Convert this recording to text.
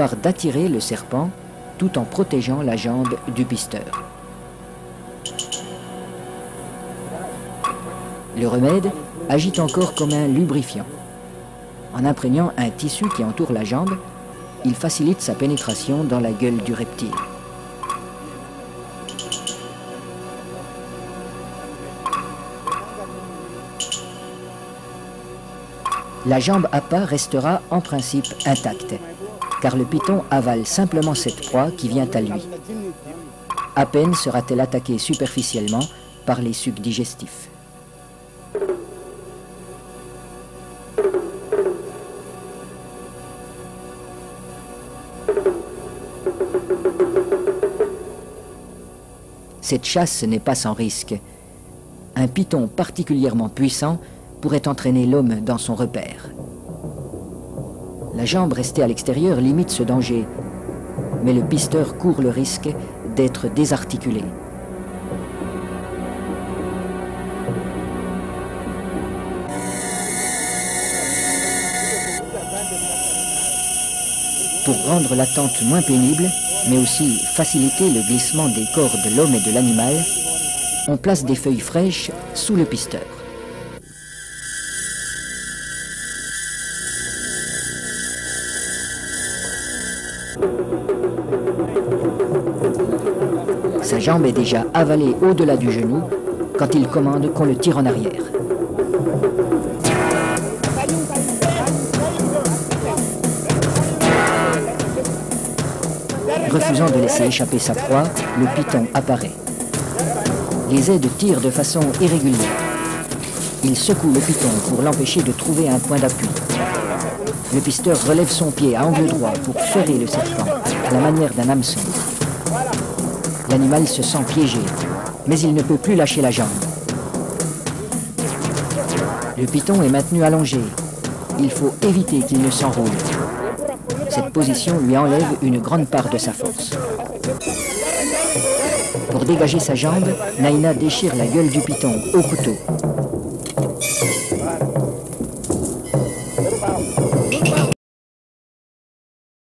d'attirer le serpent tout en protégeant la jambe du pisteur. Le remède agit encore comme un lubrifiant. En imprégnant un tissu qui entoure la jambe, il facilite sa pénétration dans la gueule du reptile. La jambe à pas restera en principe intacte, car le python avale simplement cette proie qui vient à lui. À peine sera-t-elle attaquée superficiellement par les sucs digestifs. Cette chasse n'est pas sans risque. Un python particulièrement puissant pourrait entraîner l'homme dans son repère. La jambe restée à l'extérieur limite ce danger, mais le pisteur court le risque d'être désarticulé. Pour rendre l'attente moins pénible, mais aussi faciliter le glissement des corps de l'homme et de l'animal, on place des feuilles fraîches sous le pisteur. Sa jambe est déjà avalée au-delà du genou quand il commande qu'on le tire en arrière. Refusant de laisser échapper sa proie, le python apparaît. Les aides tirent de façon irrégulière. Il secoue le python pour l'empêcher de trouver un point d'appui. Le pisteur relève son pied à angle droit pour ferrer le serpent, à la manière d'un hameçon. L'animal se sent piégé, mais il ne peut plus lâcher la jambe. Le python est maintenu allongé. Il faut éviter qu'il ne s'enroule. Cette position lui enlève une grande part de sa force. Pour dégager sa jambe, Naina déchire la gueule du python au couteau.